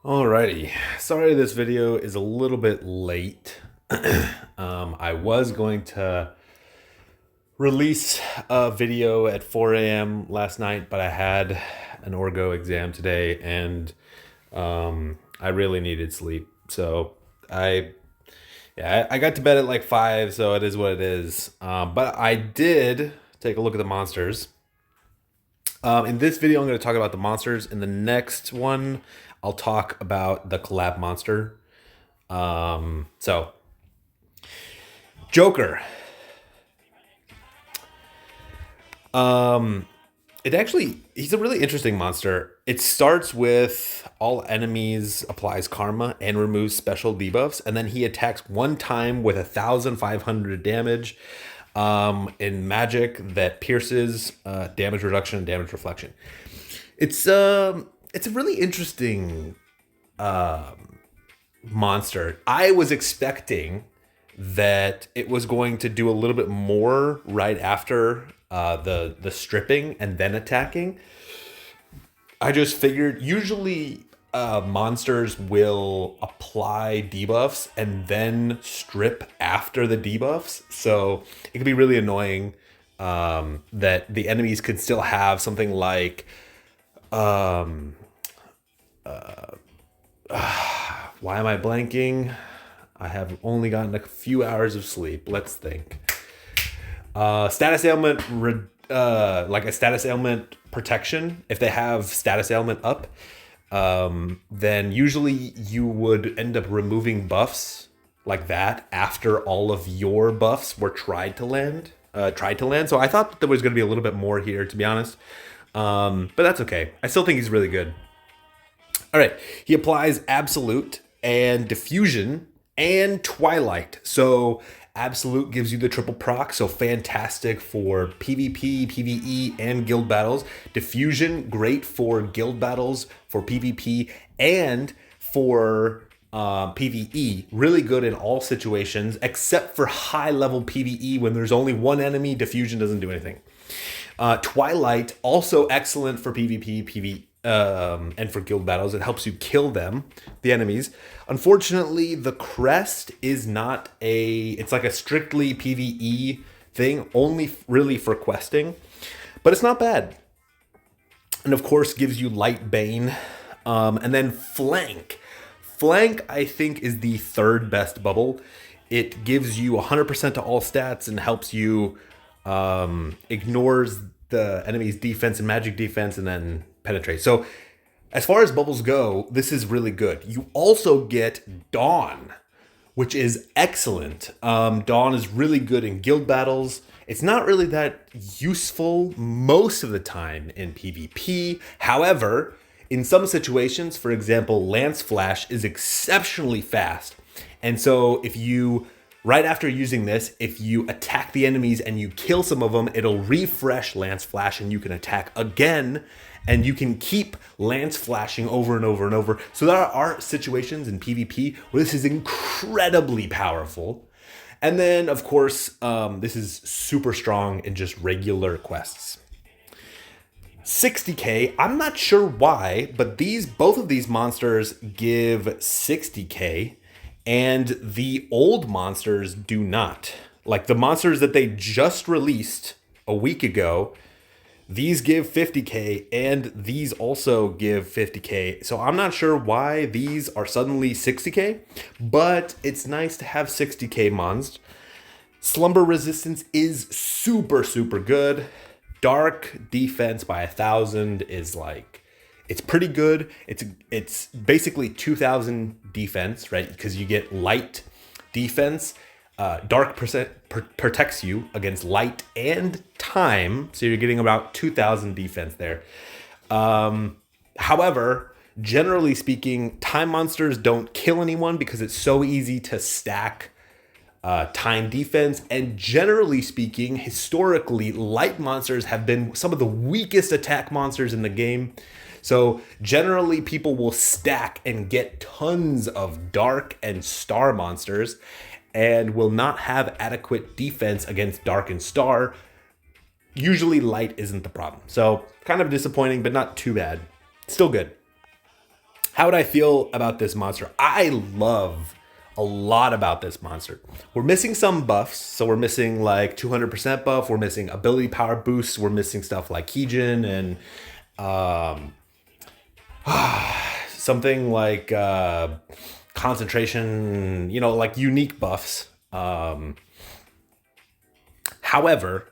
Alrighty, sorry this video is a little bit late. I was going to release a video at 4 a.m. last night, but I had an orgo exam today and I really needed sleep. So I, I got to bed at like 5, so it is what it is. But I did take a look at the monsters. In this video, I'm going to talk about the monsters. In the next one, I'll talk about the collab monster. So, Joker. He's a really interesting monster. It starts with all enemies applies karma and removes special debuffs, and then he attacks one time with 1,500 damage in magic that pierces, damage reduction, and damage reflection. It's a really interesting monster. I was expecting that it was going to do a little bit more right after the stripping and then attacking. I just figured usually monsters will apply debuffs and then strip after the debuffs, so it can be really annoying that the enemies could still have something like why am I blanking? I have only gotten a few hours of sleep. Let's think. Status ailment, like a status ailment protection. If they have status ailment up, then usually you would end up removing buffs like that after all of your buffs were tried to land. So I thought that there was going to be a little bit more here, to be honest. But that's okay. I still think he's really good. All right, he applies Absolute and Diffusion and Twilight. So Absolute gives you the triple proc, so fantastic for PvP, PvE, and guild battles. Diffusion, great for guild battles, for PvP, and for PvE. Really good in all situations, except for high-level PvE when there's only one enemy. Diffusion doesn't do anything. Twilight, also excellent for PvP, PvE, and for guild battles. It helps you kill them, the enemies. Unfortunately, the crest is not it's like a strictly PvE thing, only really for questing, but it's not bad. And of course, gives you light bane. And then flank. Flank, I think, is the third best bubble. It gives you 100% to all stats and helps you ignores the enemy's defense and magic defense and then penetrate. So as far as bubbles go, this is really good. You also get Dawn, which is excellent. Dawn is really good in guild battles. It's not really that useful most of the time in PvP. However, in some situations, for example, Lance Flash is exceptionally fast. And so if you, right after using this, if you attack the enemies and you kill some of them, it'll refresh Lance Flash and you can attack again. And you can keep Lance flashing over and over and over. So there are situations in PvP where this is incredibly powerful. And then, of course, this is super strong in just regular quests. 60k, I'm not sure why, but both of these monsters give 60k, and the old monsters do not. Like the monsters that they just released a week ago, these give 50k, and these also give 50k. So I'm not sure why these are suddenly 60k, but it's nice to have 60k mons. Slumber resistance is super, super good. Dark defense by 1,000 is like, it's pretty good. It's basically 2,000 defense, right? Because you get light defense. Dark protects you against light and time, so you're getting about 2,000 defense there. However, generally speaking, time monsters don't kill anyone because it's so easy to stack time defense. And generally speaking, historically, light monsters have been some of the weakest attack monsters in the game. So generally, people will stack and get tons of dark and star monsters and will not have adequate defense against dark and star. Usually light isn't the problem. So kind of disappointing, but not too bad. Still good. How would I feel about this monster? I love a lot about this monster. We're missing some buffs. So we're missing like 200% buff. We're missing ability power boosts. We're missing stuff like Keygen and something like concentration, like unique buffs. However,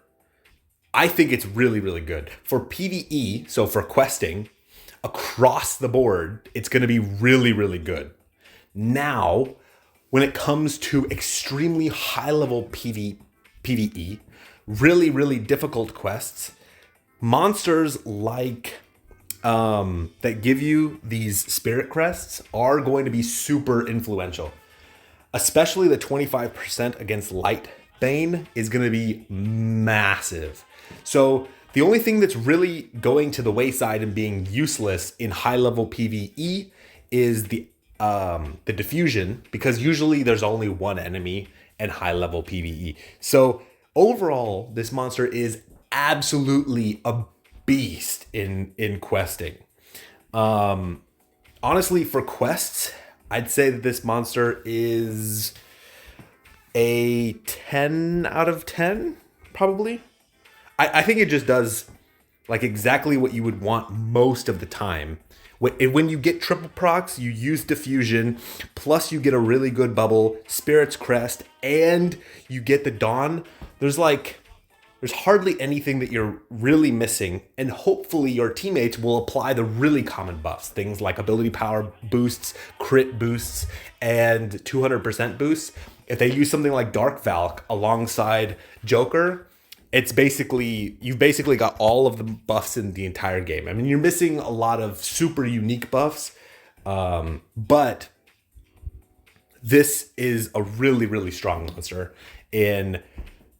I think it's really, really good. For PvE, so for questing, across the board, it's going to be really, really good. Now, when it comes to extremely high-level PvE, really, really difficult quests, monsters like that give you these spirit crests are going to be super influential. Especially the 25% against Light Bane is going to be massive. So the only thing that's really going to the wayside and being useless in high-level PvE is the diffusion, because usually there's only one enemy in high-level PvE. So overall, this monster is absolutely a beast in questing. Honestly, for quests, I'd say that this monster is a 10 out of 10, probably. I think it just does like exactly what you would want most of the time. When you get triple procs, you use diffusion, plus you get a really good bubble, Spirit's Crest, and you get the Dawn. There's hardly anything that you're really missing, and hopefully your teammates will apply the really common buffs, things like ability power boosts, crit boosts, and 200% boosts. If they use something like Dark Valk alongside Joker, you've basically got all of the buffs in the entire game. I mean, you're missing a lot of super unique buffs, but this is a really, really strong monster in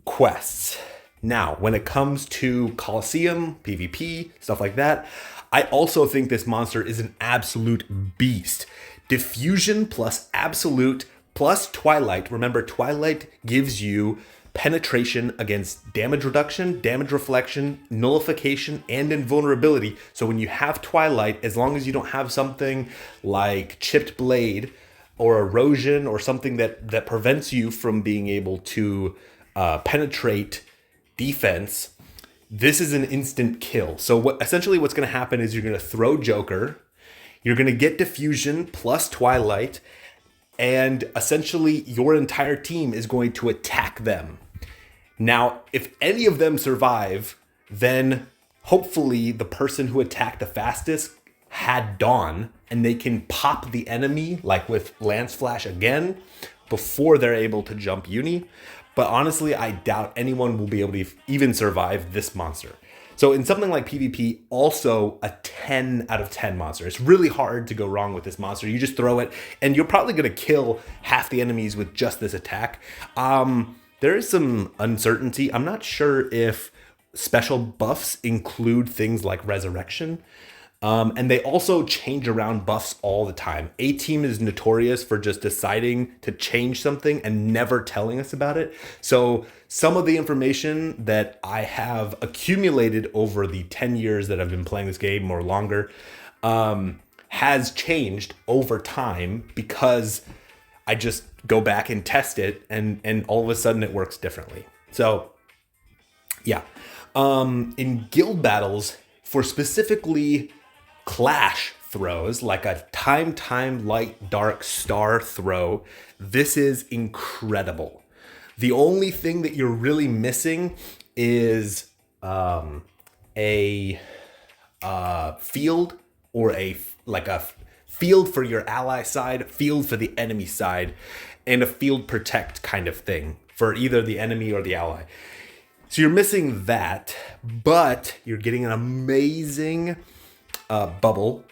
quests. Now, when it comes to Coliseum, PvP, stuff like that, I also think this monster is an absolute beast. Diffusion plus Absolute plus Twilight. Remember, Twilight gives you penetration against damage reduction, damage reflection, nullification, and invulnerability. So when you have Twilight, as long as you don't have something like Chipped Blade or Erosion or something that prevents you from being able to penetrate defense, this is an instant kill. So essentially what's going to happen is you're going to throw Joker, you're going to get Diffusion plus Twilight, and essentially your entire team is going to attack them. Now, if any of them survive, then hopefully the person who attacked the fastest had Dawn, and they can pop the enemy, like with Lance Flash again, before they're able to jump Uni. But honestly, I doubt anyone will be able to even survive this monster. So in something like PvP, also a 10 out of 10 monster. It's really hard to go wrong with this monster. You just throw it, and you're probably going to kill half the enemies with just this attack. There is some uncertainty. I'm not sure if special buffs include things like Resurrection. And they also change around buffs all the time. A-Team is notorious for just deciding to change something and never telling us about it. So some of the information that I have accumulated over the 10 years that I've been playing this game or longer has changed over time, because I just go back and test it, and all of a sudden it works differently. So yeah. In guild battles, for specifically clash throws, like a time, light, dark, star throw, this is incredible. The only thing that you're really missing is a field, or a field for your ally side, field for the enemy side, and a field protect kind of thing for either the enemy or the ally. So you're missing that, but you're getting an amazing bubble.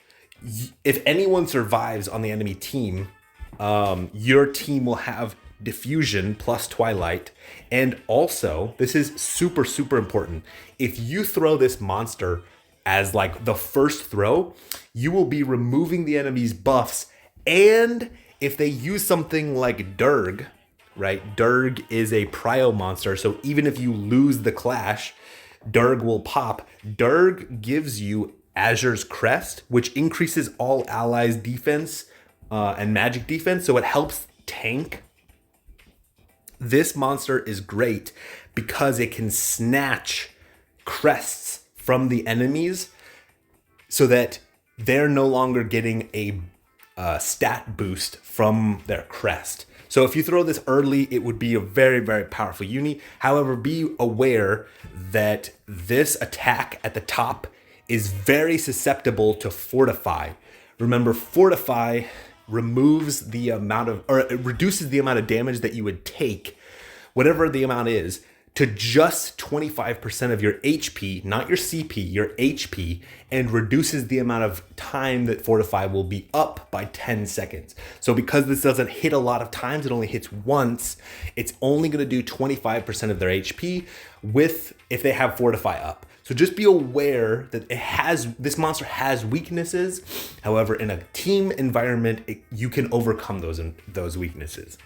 If anyone survives on the enemy team, your team will have Diffusion plus Twilight. And also, this is super, super important. If you throw this monster as like the first throw, you will be removing the enemy's buffs. And if they use something like Durg, right? Durg is a prio monster, so even if you lose the clash, Durg will pop. Durg gives you Azure's Crest, which increases all allies' defense and magic defense, so it helps tank. This monster is great because it can snatch crests from the enemies so that they're no longer getting a stat boost from their crest. So if you throw this early, it would be a very, very powerful uni. However, be aware that this attack at the top is very susceptible to Fortify. Remember, Fortify removes the amount of, or it reduces the amount of damage that you would take, whatever the amount is, to just 25% of your HP, not your CP, your HP, and reduces the amount of time that Fortify will be up by 10 seconds. So because this doesn't hit a lot of times, it only hits once, it's only going to do 25% of their HP if they have Fortify up. So just be aware that this monster has weaknesses. However, in a team environment, you can overcome those weaknesses.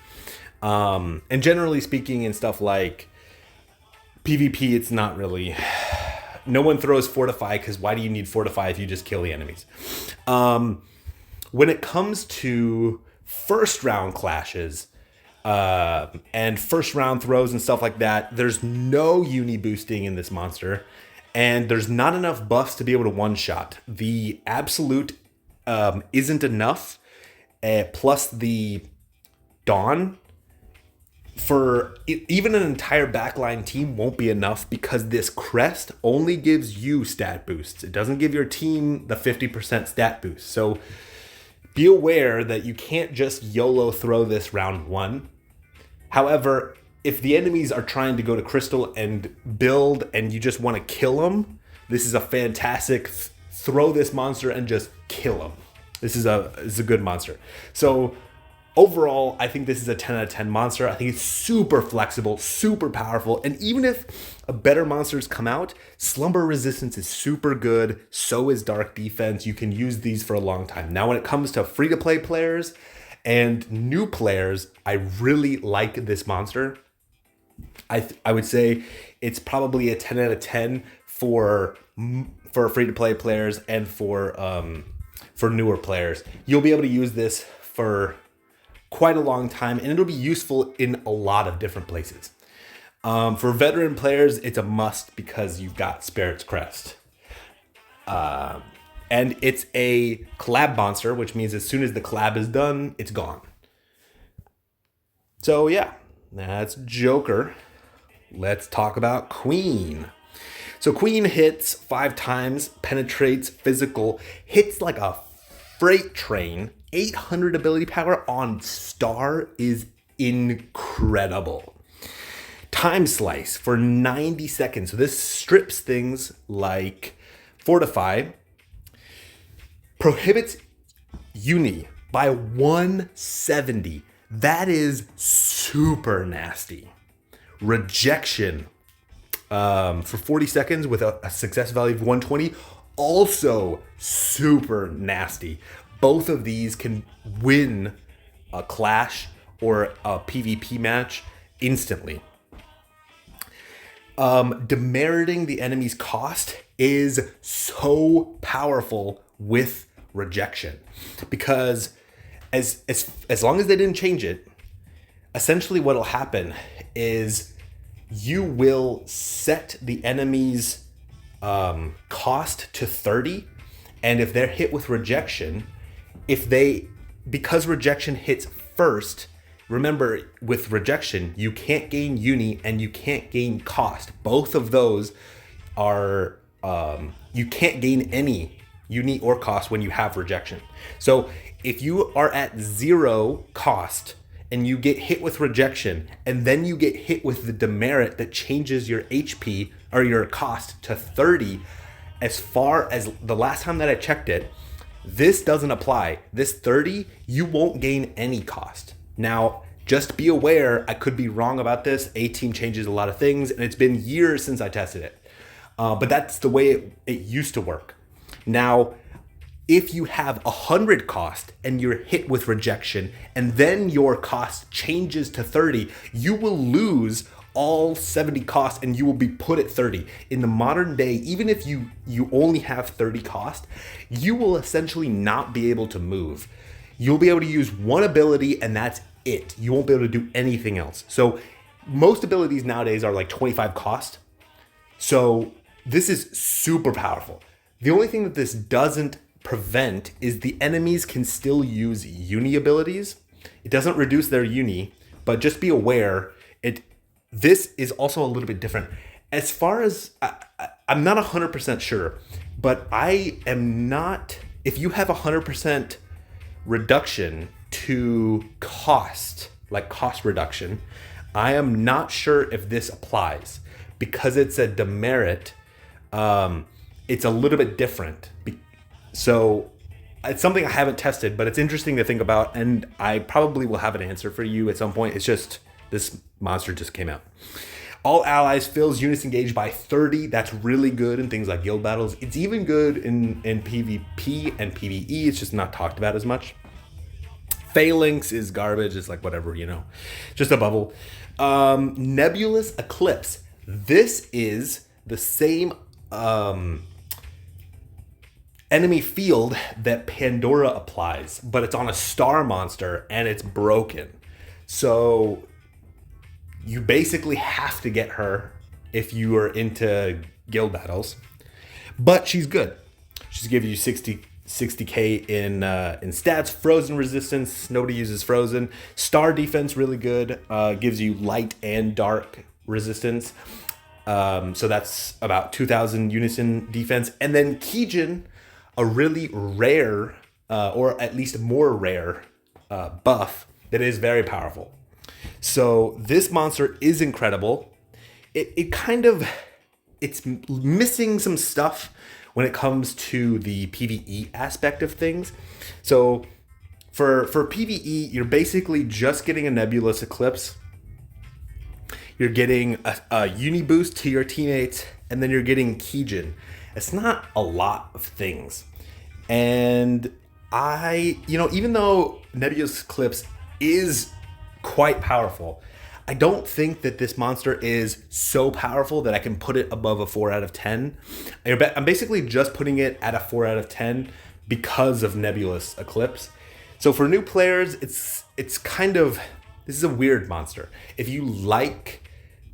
And generally speaking, in stuff like PvP, it's not really. No one throws Fortify because why do you need Fortify if you just kill the enemies? When it comes to first round clashes and first round throws and stuff like that, there's no uni boosting in this monster, and there's not enough buffs to be able to one shot. The absolute isn't enough, plus the Dawn. For even an entire backline team won't be enough because this crest only gives you stat boosts. It doesn't give your team the 50% stat boost. So be aware that you can't just YOLO throw this round one. However, if the enemies are trying to go to Crystal and build and you just want to kill them, this is a fantastic throw this monster and just kill them. This is a good monster. So overall, I think this is a 10 out of 10 monster. I think it's super flexible, super powerful. And even if better monsters come out, Slumber Resistance is super good. So is Dark Defense. You can use these for a long time. Now, when it comes to free-to-play players and new players, I really like this monster. I would say it's probably a 10 out of 10 for free-to-play players and for newer players. You'll be able to use this for quite a long time, and it'll be useful in a lot of different places. For veteran players, it's a must because you've got Spirit's Crest. And it's a collab monster, which means as soon as the collab is done, it's gone. So yeah, that's Joker. Let's talk about Queen. So Queen hits 5 times, penetrates physical, hits like a freight train. 800 ability power on Star is incredible. Time Slice for 90 seconds. So this strips things like Fortify, prohibits uni by 170. That is super nasty. Rejection for 40 seconds with a success value of 120. Also super nasty. Both of these can win a clash or a PvP match instantly. Demeriting the enemy's cost is so powerful with rejection because as long as they didn't change it, essentially what'll happen is you will set the enemy's cost to 30, and if they're hit with rejection, because rejection hits first, remember with rejection, you can't gain uni and you can't gain cost. Both of those are, you can't gain any uni or cost when you have rejection. So if you are at 0 cost and you get hit with rejection and then you get hit with the demerit that changes your HP or your cost to 30, as far as the last time that I checked it, this doesn't apply. This 30, you won't gain any cost. Now, just be aware, I could be wrong about this. A-Team changes a lot of things, and it's been years since I tested it. But that's the way it used to work. Now, if you have 100 cost and you're hit with rejection, and then your cost changes to 30, you will lose all 70 cost and you will be put at 30. In the modern day, even if you only have 30 cost, you will essentially not be able to move. You'll be able to use one ability and that's it. You won't be able to do anything else. So most abilities nowadays are like 25 cost. So this is super powerful. The only thing that this doesn't prevent is the enemies can still use uni abilities. It doesn't reduce their uni, but just be aware, this is also a little bit different. As far as, I'm not 100% sure, but I am not, if you have 100% reduction to cost, like cost reduction, I am not sure if this applies. Because it's a demerit, it's a little bit different. So it's something I haven't tested, but it's interesting to think about, and I probably will have an answer for you at some point. It's just, this monster just came out. All allies fills units engaged by 30. That's really good in things like guild battles. It's even good in PvP and PvE. It's just not talked about as much. Phalanx is garbage. It's like whatever, just a bubble. Nebulous Eclipse. This is the same enemy field that Pandora applies, but it's on a star monster and it's broken. So you basically have to get her if you are into guild battles. But she's good. She's giving you 60k in stats. Frozen resistance. Nobody uses frozen. Star defense really good. Gives you light and dark resistance. So that's about 2,000 Unison defense. And then Kijin, a really rare, or at least more rare buff that is very powerful. So this monster is incredible. It's missing some stuff when it comes to the PvE aspect of things. So for PvE, you're basically just getting a Nebulous Eclipse. You're getting a uni boost to your teammates, and then you're getting Kijin. It's not a lot of things. And even though Nebulous Eclipse is quite powerful, I don't think that this monster is so powerful that I can put it above a 4 out of 10. I'm basically just putting it at a 4 out of 10 because of Nebulous Eclipse. So for new players, it's kind of, this is a weird monster. If you like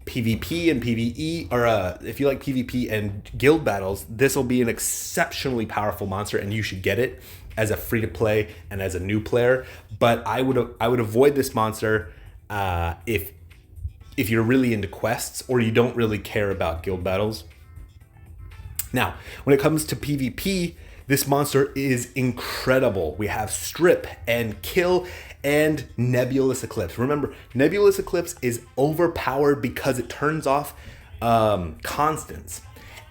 PvP and PvE, or if you like PvP and guild battles, this will be an exceptionally powerful monster, and you should get it as a free to play and as a new player. But I would avoid this monster if you're really into quests or you don't really care about guild battles. Now, when it comes to PvP, this monster is incredible. We have Strip and Kill and Nebulous Eclipse. Remember, Nebulous Eclipse is overpowered because it turns off constants.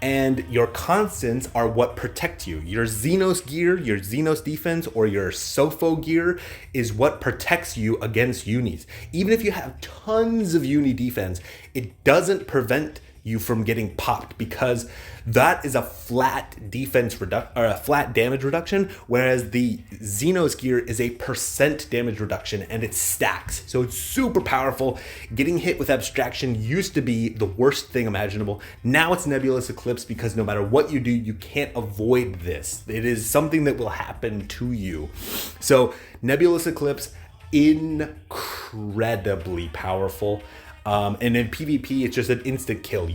And your constants are what protect you. Your Xenos gear, your Xenos defense, or your Sopho gear is what protects you against unis. Even if you have tons of uni defense, it doesn't prevent you from getting popped, because that is a flat defense or a flat damage reduction, whereas the Xenos gear is a % damage reduction and it stacks. So it's super powerful. Getting hit with abstraction used to be the worst thing imaginable. Now it's Nebulous Eclipse, because no matter what you do, you can't avoid this. It is something that will happen to you. So Nebulous Eclipse, incredibly powerful. And in PvP, it's just an instant kill.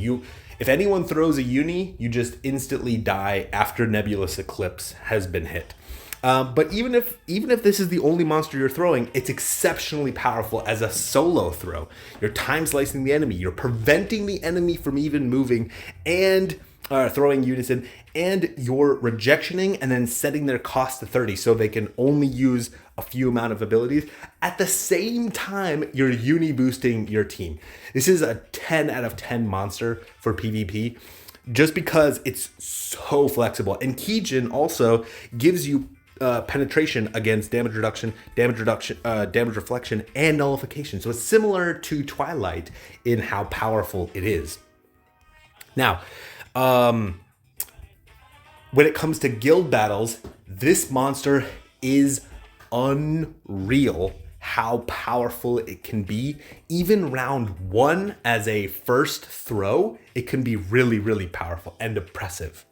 If anyone throws a uni, you just instantly die after Nebulous Eclipse has been hit. But even if this is the only monster you're throwing, it's exceptionally powerful as a solo throw. You're time slicing the enemy. You're preventing the enemy from even moving and throwing Unison, and you're rejectioning and then setting their cost to 30 so they can only use a few amount of abilities. At the same time, you're uni boosting your team. This is a 10 out of 10 monster for PvP, just because it's so flexible. And Kijin also gives you penetration against damage reduction, damage reflection, and nullification. So it's similar to Twilight in how powerful it is. Now, when it comes to guild battles, this monster is unreal how powerful it can be. Even round 1 as a first throw, it can be really, really powerful and oppressive.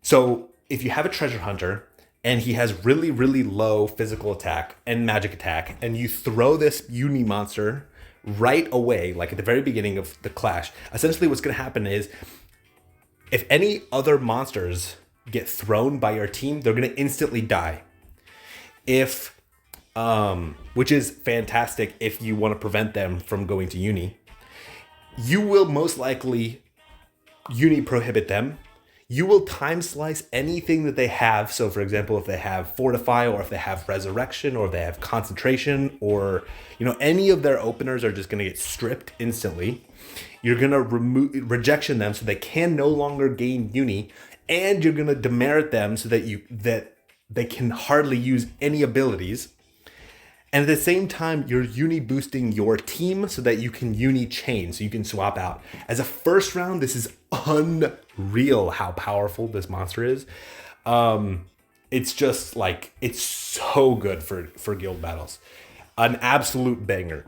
So if you have a treasure hunter and he has really, really low physical attack and magic attack, and you throw this uni monster right away, like at the very beginning of the clash, essentially what's going to happen is if any other monsters get thrown by your team, they're going to instantly die. Which is fantastic if you want to prevent them from going to uni. You will most likely uni prohibit them. You will time slice anything that they have. So for example, if they have fortify, or if they have resurrection, or if they have concentration, or any of their openers are just going to get stripped instantly. You're going to remove rejection them so they can no longer gain uni, and you're going to demerit them so that they can hardly use any abilities. And at the same time, you're uni boosting your team so that you can uni chain, so you can swap out. As a first round, this is unreal how powerful this monster is. It's just like, it's so good for guild battles. An absolute banger.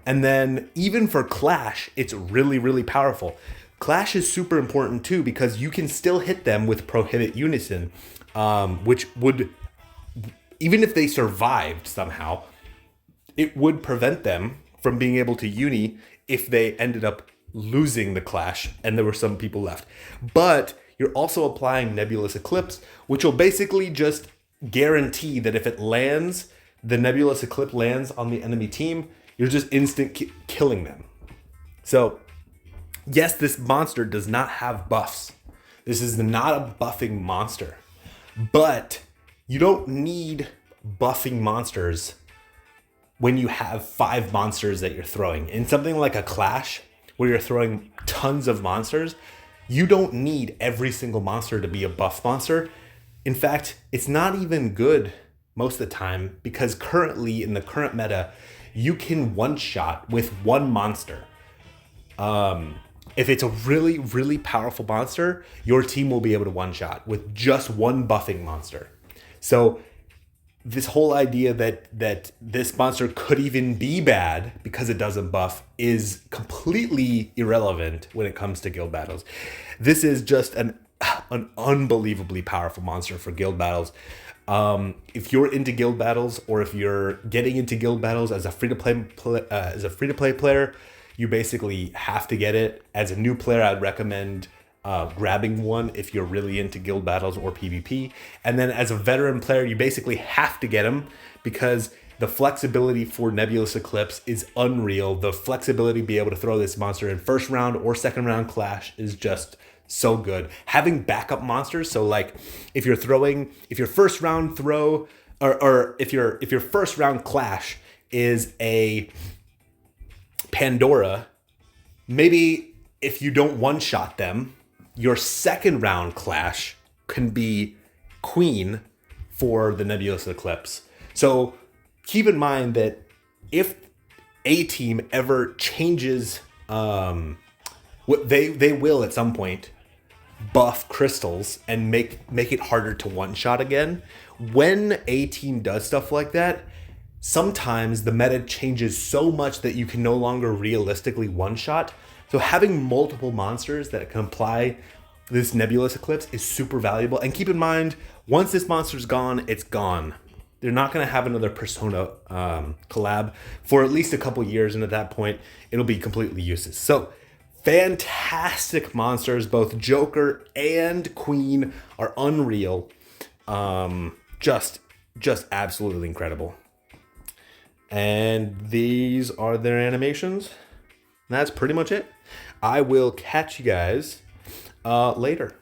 And then even for Clash, it's really, really powerful. Clash is super important too, because you can still hit them with Prohibit Unison, which would, even if they survived somehow, it would prevent them from being able to uni if they ended up losing the clash and there were some people left. But you're also applying Nebulous Eclipse, which will basically just guarantee that if it lands, the Nebulous Eclipse lands on the enemy team, you're just instant killing them. So yes, this monster does not have buffs. This is not a buffing monster, but you don't need buffing monsters when you have 5 monsters that you're throwing. In something like a clash where you're throwing tons of monsters, you don't need every single monster to be a buff monster. In fact, it's not even good most of the time, because currently in the current meta, you can one-shot with one monster. If it's a really, really powerful monster, your team will be able to one-shot with just one buffing monster. So this whole idea that this monster could even be bad because it doesn't buff is completely irrelevant when it comes to guild battles. This is just an unbelievably powerful monster for guild battles. If you're into guild battles, or if you're getting into guild battles as a free-to-play player, you basically have to get it. As a new player, I'd recommend grabbing one if you're really into guild battles or PvP. And then as a veteran player, you basically have to get them because the flexibility for Nebulous Eclipse is unreal. The flexibility to be able to throw this monster in first round or second round clash is just so good. Having backup monsters, so like if your first round throw, or if your first round clash is a Pandora, maybe if you don't one-shot them, your second round clash can be Queen for the Nebulous Eclipse. So keep in mind that if a team ever changes, they will at some point buff crystals and make it harder to one-shot again. When a team does stuff like that, sometimes the meta changes so much that you can no longer realistically one-shot. So having multiple monsters that can apply this Nebulous Eclipse is super valuable. And keep in mind, once this monster's gone, it's gone. They're not going to have another Persona collab for at least a couple years, and at that point, it'll be completely useless. So fantastic monsters, both Joker and Queen are unreal. Just absolutely incredible. And these are their animations. That's pretty much it. I will catch you guys later.